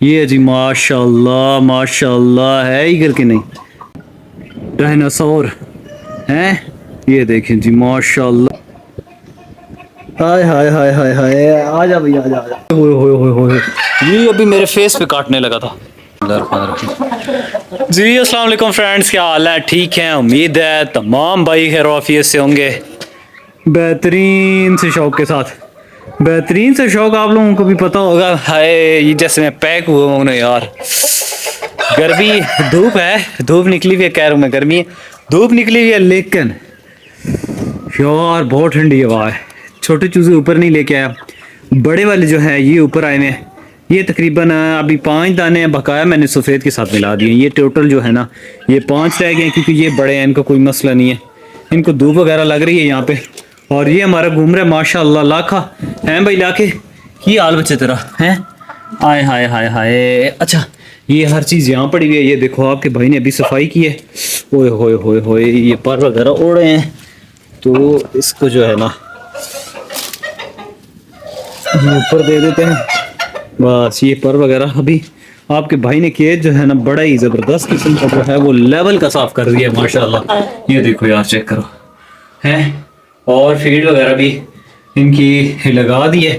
ये जी माशाल्लाह माशाल्लाह है ईगल के नहीं, डायनासोर हैं। ये देखें जी माशाल्लाह। हाय हाय हाय हाय हाय, आजा भैया आजा आजा। होए होए होए होए, ये अभी मेरे फेस पे काटने लगा था। जी अस्सलाम वालेकुम फ्रेंड्स, क्या हाल है? ठीक है, उम्मीद है तमाम भाई खैर आफियत से होंगे, बेहतरीन से शौक के साथ। बेहतरीन से शौक आप लोगों को भी पता होगा। हाय ये जैसे मैं पैक हुआ हूँ ना यार, गर्मी धूप है, धूप निकली हुई है, कह रहा हूँ मैं गर्मी है, धूप निकली हुई है, लेकिन यार बहुत ठंडी हवा है। छोटे चूजे ऊपर नहीं लेके आया, बड़े वाले जो है ये ऊपर आए हैं। ये तकरीबन अभी 5 दाने हैं, बकाया मैंने सफ़ेद के साथ मिला दिए। ये टोटल जो है ना ये 5 रह गए हैं, क्योंकि ये बड़े हैं, इनको कोई मसला नहीं है, इनको धूप वगैरह लग रही है यहाँ पे। और ये हमारा घूम रहा है माशाल्लाह लाखा हैं भाई। लाखे की हाल बच्चे तेरा हैं? आय हाय हाय हाय। अच्छा ये हर चीज़ यहाँ पड़ी हुई है, ये देखो आपके भाई ने अभी सफाई की है। ओए होए होए होए, ये पर वगैरह उड़ रहे हैं, तो इसको जो है ना ऊपर दे देते हैं बस। ये पर वगैरह अभी आपके भाई ने केज जो है ना बड़ा ही ज़बरदस्त किस्म का जो है वो लेवल का साफ कर दिया है माशाल्लाह। ये देखो यार चेक करो हैं। और फीड वगैरह भी इनकी लगा दी है।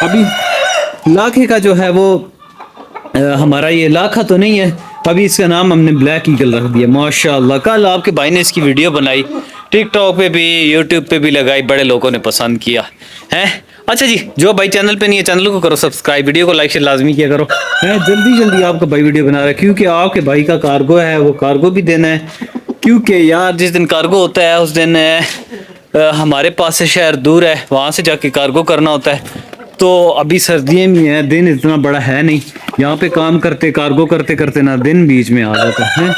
अभी लाखे का जो है वो हमारा ये लाखा तो नहीं है, अभी इसका नाम हमने ब्लैक ईगल रख दिया माशाल्लाह। कल आपके भाई ने इसकी वीडियो बनाई, टिकटॉक पे भी यूट्यूब पे भी लगाई, बड़े लोगों ने पसंद किया है। अच्छा जी, जो भाई चैनल पे नहीं है चैनल को करो सब्सक्राइब, वीडियो को लाइक शेयर लाजमी किया करो है। जल्दी जल्दी आपका भाई वीडियो बना रहा है, क्योंकि आपके भाई का कार्गो है, वो कार्गो भी देना है। क्योंकि यार जिस दिन कार्गो होता है उस दिन हमारे पास से शहर दूर है, वहाँ से जाके कार्गो करना होता है। तो अभी सर्दियों में है, दिन इतना बड़ा है नहीं, यहाँ पे काम करते कार्गो करते करते ना दिन बीच में आ जाता है।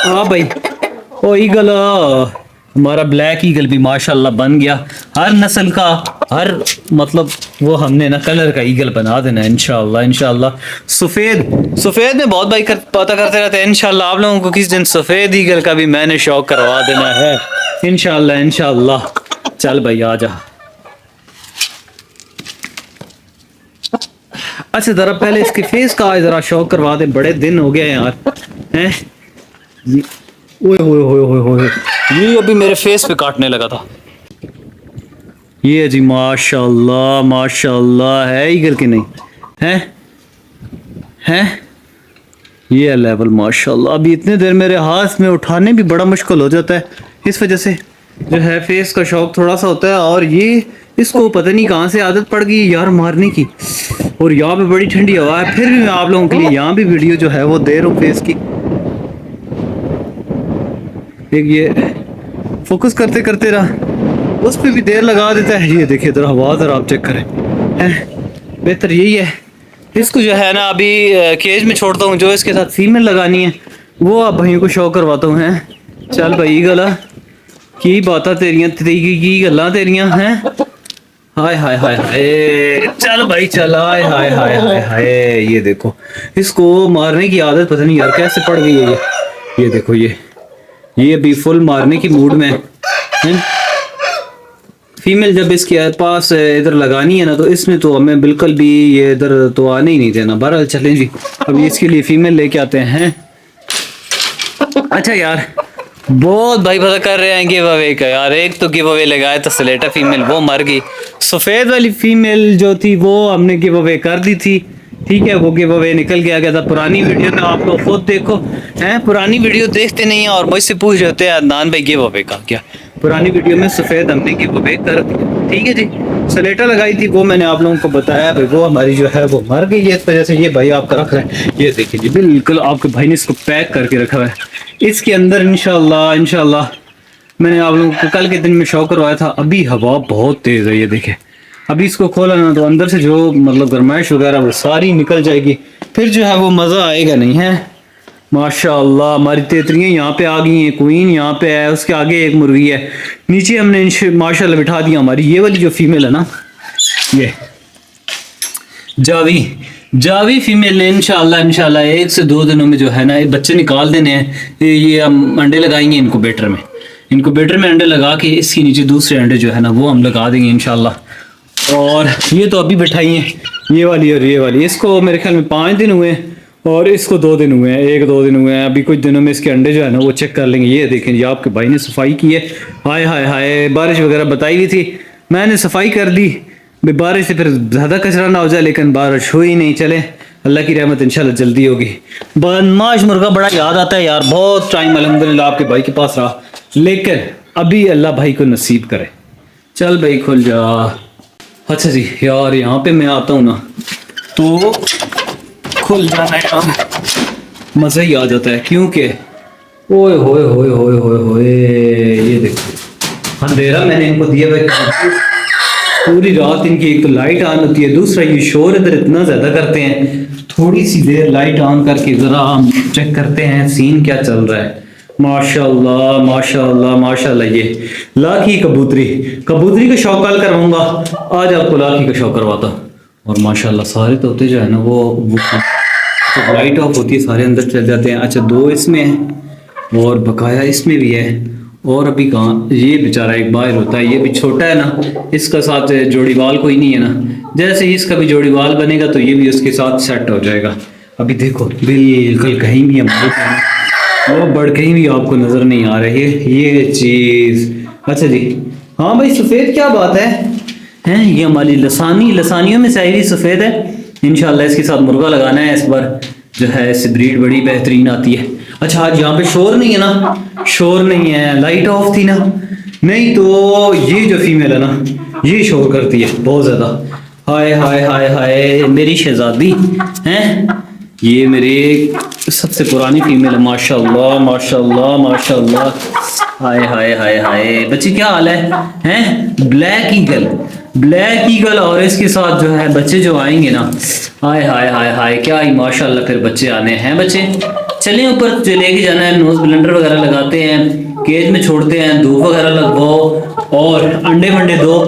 हाँ भाई, ओ ईगल हमारा ब्लैक ईगल भी माशाल्लाह बन गया। हर नस्ल का हर मतलब वो हमने ना कलर का ईगल बना देना है इंशाल्लाह इंशाल्लाह। सफ़ेद में बहुत भाई पता करते रहते हैं, इंशाल्लाह आप लोगों को किस दिन सफ़ेद ईगल का भी मैंने शौक करवा देना है इंशाल्लाह इंशाल्लाह। चल भाई आ जा। अच्छा जरा पहले इसके फेस का जरा शौक करवा दे, बड़े दिन हो गए यार हैं। ओए होए होए होए होए, ये अभी मेरे फेस पे काटने लगा था। ये जी माशाल्लाह माशाल्लाह है ईगल के नहीं हैं हैं। ये लेवल माशाल्लाह। अभी इतने देर मेरे हाथ में उठाने भी बड़ा मुश्किल हो जाता है, इस वजह से जो है फेस का शौक थोड़ा सा होता है। और ये इसको पता नहीं कहाँ से आदत पड़ गई यार मारने की। और यहाँ पे बड़ी ठंडी हवा है, फिर भी मैं आप लोगों के लिए यहाँ भी वीडियो जो है वो दे रहा हूँ फेस की। एक ये फोकस करते करते रहा, उस पर भी देर लगा देता है। ये देखिए जरा हवा जरा आप चेक करें हैं। बेहतर यही है इसको जो है ना अभी केज में छोड़ता हूँ, जो इसके साथ फीमेल लगानी है वो आप भाइयों को शो करवाता हूँ हैं। चल भाई गला की बात तेरियां की गल्ला तेरियां हैं। हाय हाय हाय हाय, चल भाई चल। हाय हाय हाय हाय हाय, ये देखो इसको मारने की आदत पता नहीं यार कैसे पड़ गई है। ये देखो ये अभी फुल मारने की मूड में है। फीमेल जब इसके पास इधर लगानी है ना, तो इसने तो हमें बिल्कुल भी ये इधर तो आने ही नहीं देना। बहरहाल चलें जी, अभी इसके लिए फीमेल लेके आते हैं। अच्छा यार बहुत भाई पता कर रहे हैं गिव अवे का यार। एक तो गिव अवे लगाया था स्लेटा फीमेल, वो मर गई। सफ़ेद वाली फीमेल जो थी वो हमने गिव अवे कर दी थी, ठीक है, वो गिव अवे निकल गया था। पुरानी वीडियो में आप लोग खुद देखो हैं, पुरानी वीडियो देखते नहीं है और मुझसे पूछ रहे थे अदनान भाई गिव अवे का क्या। पुरानी वीडियो में सफ़ेद हमने गिव अवे कर दिया, ठीक है जी। स्लेटा लगाई थी वो मैंने आप लोगों को बताया भाई, वो हमारी जो है वो मर गई है। इस वजह से ये भाई आपका रख रहे हैं। ये देखिए जी बिल्कुल आपके भाई ने इसको पैक करके रखा हुआ है। इसके अंदर इंशाल्लाह इंशाल्लाह मैंने आप लोगों को कल के दिन में शौक करवाया था। अभी हवा बहुत तेज़ है, ये देखें। अभी इसको खोला ना तो अंदर से जो मतलब गर्माइश वगैरह वो सारी निकल जाएगी, फिर जो है वो मज़ा आएगा नहीं है। माशाल्लाह हमारी तेतरियाँ यहाँ पे आ गई हैं, क्वीन यहाँ पे है, उसके आगे एक मुर्गी है, नीचे हमने माशाल्लाह बिठा दिया हमारी ये वाली जो फीमेल है ना, ये जावी फीमेल ने इंशाल्लाह 1 से 2 दिनों में जो है ना ये बच्चे निकाल देने हैं। ये हम अंडे लगाएंगे इनक्यूबेटर में अंडे लगा के इसके नीचे दूसरे अंडे जो है ना वो हम लगा देंगे इंशाल्लाह। और ये तो अभी बिठाई हैं ये वाली और ये वाली, इसको मेरे ख्याल में 5 दिन हुए और इसको 2 दिन हुए हैं, 1-2 दिन हुए हैं। अभी कुछ दिनों में इसके अंडे जो है ना वो चेक कर लेंगे। ये देखें जी, आपके भाई ने सफाई की है। हाय हाय हाय, बारिश वगैरह बताई हुई थी, मैंने सफाई कर दी भाई, बारिश से फिर ज़्यादा कचरा ना हो जाए, लेकिन बारिश हुई नहीं। चले, अल्लाह की रहमत इंशाल्लाह जल्दी होगी। बदमाश मुर्गा बड़ा याद आता है यार, बहुत टाइम अल्हम्दुलिल्लाह आपके भाई के पास रहा, लेकिन अभी अल्लाह भाई को नसीब करे। चल भाई खुल जा। अच्छा जी यार, यहाँ पे मैं आता हूँ ना तो खुल जाना यार, मज़ा ही आ जाता है, क्योंकि ओए होए होए होए होए होए, ये देखो अंधेरा मैंने इनको दिया भाई, पूरी रात इनकी एक तो लाइट ऑन होती है, दूसरा ये शोर इधर इतना ज़्यादा करते हैं। थोड़ी सी देर लाइट ऑन करके ज़रा हम चेक करते हैं सीन क्या चल रहा है। माशाल्लाह माशाल्लाह माशाल्लाह, ये लाखी कबूतरी, कबूतरी का शौक कल करवाऊंगा, आज आपको लाखी का शौक करवाता हूँ। और माशाल्लाह सारे तोते जो है ना वो तो लाइट ऑफ होती है सारे अंदर चल जाते हैं। अच्छा 2 इसमें है और बकाया इसमें भी है, और अभी कहाँ, ये बेचारा एक बाहर होता है, ये भी छोटा है ना, इसका साथ जोड़ीवाल कोई नहीं है ना, जैसे ही इसका भी जोड़ीवाल बनेगा तो ये भी उसके साथ सेट हो जाएगा। अभी देखो बिल्कुल कहीं भी हम वो बढ़ कहीं भी आपको नज़र नहीं आ रही है ये चीज़। अच्छा जी हाँ भाई, सफ़ेद क्या बात है ये हमारी लसानियों में से आई हुई सफ़ेद है। इंशाल्लाह इसके साथ मुर्गा लगाना है इस बार, जो है इससे ब्रीड बड़ी बेहतरीन आती है। अच्छा आज यहाँ पे शोर नहीं है ना, शोर नहीं है, लाइट ऑफ थी ना, नहीं तो ये जो फीमेल है ना ये शोर करती है बहुत ज़्यादा। हाय हाय हाय हाय, मेरी शहजादी हैं, ये मेरी सबसे पुरानी फीमेल है। माशाल्लाह माशाल्लाह माशाल्लाह, हाय हाय हाय हाय। बच्ची क्या हाल है ब्लैक ईगल और इसके साथ जो है बच्चे जो आएंगे ना, हाय हाय हाय हाय, क्या ही माशाल्लाह फिर बच्चे आने हैं। बच्चे चलें ऊपर लेके जाना है, नोज ब्लेंडर वगैरह लगाते हैं, केज में छोड़ते हैं, धूप वगैरह लगवाओ और अंडे वंडे दो,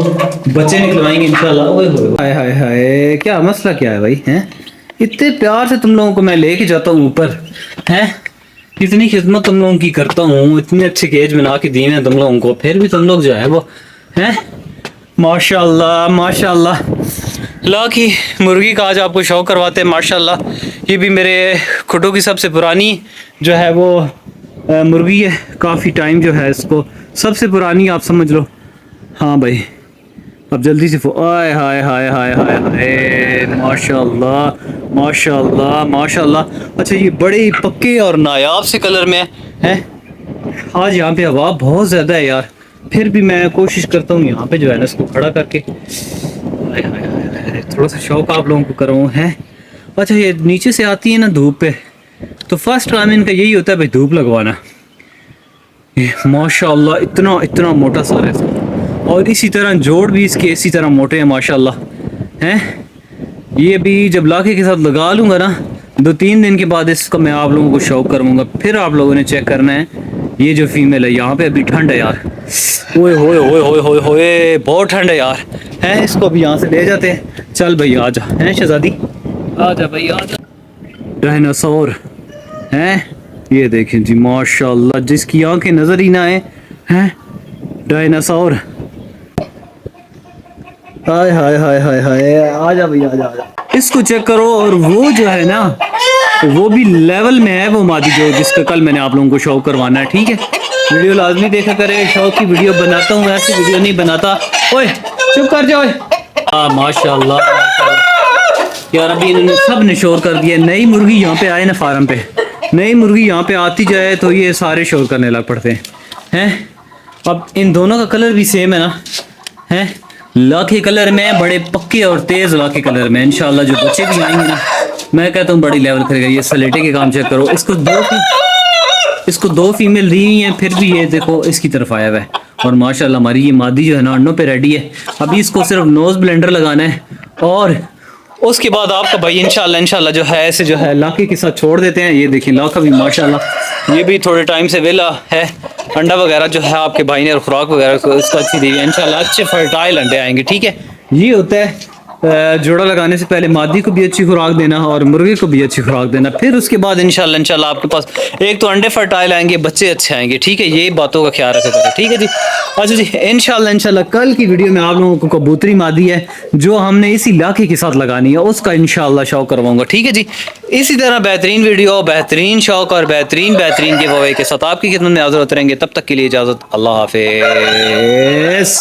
बच्चे निकलवाएंगे इंशाल्लाह। ओए होए हाय हाय हाय, क्या मसला क्या है भाई हैं, इतने प्यार से तुम लोगों को मैं लेके जाता हूँ ऊपर हैं, इतनी खिदमत तुम लोगों की करता हूँ, इतने अच्छे केज बना के दिए हैं तुम लोगों को, फिर भी तुम लोग जो है वो हैं, माशाल्लाह माशाल्लाह। लाखी मुर्गी का आज आपको शौक करवाते हैं माशाल्लाह। ये भी मेरे खुटों की सबसे पुरानी जो है वो मुर्गी है, काफ़ी टाइम जो है इसको, सबसे पुरानी आप समझ लो। हाँ भाई अब जल्दी से आय हाय हाय हाय हाय हाय, माशाल्लाह माशाल्लाह माशाल्लाह। अच्छा ये बड़े ही पक्के और नायाब से कलर में है। आज यहाँ पे हवा बहुत ज़्यादा है यार, फिर भी मैं कोशिश करता हूँ यहाँ पे जो है ना इसको खड़ा करके थोड़ा सा शौक आप लोगों को कराऊँ है। अच्छा ये नीचे से आती है ना धूप पे, तो फर्स्ट काम इनका यही होता है भाई धूप लगवाना। माशाल्लाह इतना इतना मोटा सारा है, और इसी तरह जोड़ भी इसके इसी तरह मोटे हैं माशाल्लाह हैं। ये भी जब लाके के साथ लगा लूँगा ना 2-3 दिन के बाद इसका मैं आप लोगों को शौक करूँगा। फिर आप लोगों ने चेक करना है ये जो फीमेल है, यहाँ पे अभी ठंड है यार, ओए होए होए होए होए होए बहुत ठंड है यार हैं। इसको अभी यहाँ से ले जाते हैं, चल भाई आ जा हैं शहजादी, आ जा भाई आ जा। डायनासोर हैं, ये देखें जी माशाल्लाह, जिसकी आंखें नजर ही ना आए हैं, डायनासोर। हाय हाय हाय हाय हाय, आजा भैया आजा आजा, इसको चेक करो। और वो जो है ना वो भी लेवल में है वो मादी जो, जिसका कल मैंने आप लोगों को शौक करवाना है। ठीक है, वीडियो लाजमी देखा करे, शौक की वीडियो बनाता हूँ, ऐसी वीडियो नहीं बनाता। ओए चुप कर जाओ। माशाल्लाह यार, अभी इन्होंने सब ने शोर कर दिया। नई मुर्गी यहाँ पे आए ना फार्म पे, नई मुर्गी यहाँ पे आती जाए तो ये सारे शोर करने लग पड़ते हैं। अब इन दोनों का कलर भी सेम है ना, हैं लाखे कलर में, बड़े पक्के और तेज लाखे कलर में। इंशाल्लाह जो बच्चे भी आएंगे ना, मैं कहता हूँ बड़ी लेवल करेगा। ये सलेटे के काम चेक करो, इसको दो फीमेल दी हुई हैं, फिर भी ये देखो इसकी तरफ आया हुआ है। और माशाल्लाह हमारी ये मादी जो है ना अंडों पे रेडी है। अभी इसको सिर्फ नोज ब्लेंडर लगाना है और उसके बाद आपका भाई इंशाल्लाह जो है ऐसे जो है लाके के साथ छोड़ देते हैं। ये देखिए लाका भी माशाल्लाह ये भी थोड़े टाइम से वेला है। अंडा वगैरह जो है आपके भाई ने और खुराक वगैरह इसको अच्छी दी है। इंशाल्लाह अच्छे फर्टाइल अंडे आएंगे। ठीक है, ये होता है जोड़ा लगाने से पहले मादी को भी अच्छी खुराक देना और मुर्गे को भी अच्छी खुराक देना, फिर उसके बाद इंशाल्लाह इंशाल्लाह आपके पास एक तो अंडे फर्टाइल आएंगे, बच्चे अच्छे आएंगे। ठीक है, ये बातों का ख्याल रखा करें। ठीक है जी। अच्छा जी, इंशाल्लाह इंशाल्लाह कल की वीडियो में आप लोगों को कबूतरी मादी है जो हमने इसी इलाके के साथ लगानी है उसका इंशाल्लाह शौक करवाऊंगा। ठीक है जी। इसी तरह बेहतरीन वीडियो, बेहतरीन शौक और बेहतरीन गिव अवे के साथ आपकी खिदमत में हाजिर होते रहेंगे। तब तक के लिए इजाजत, अल्लाह हाफिज।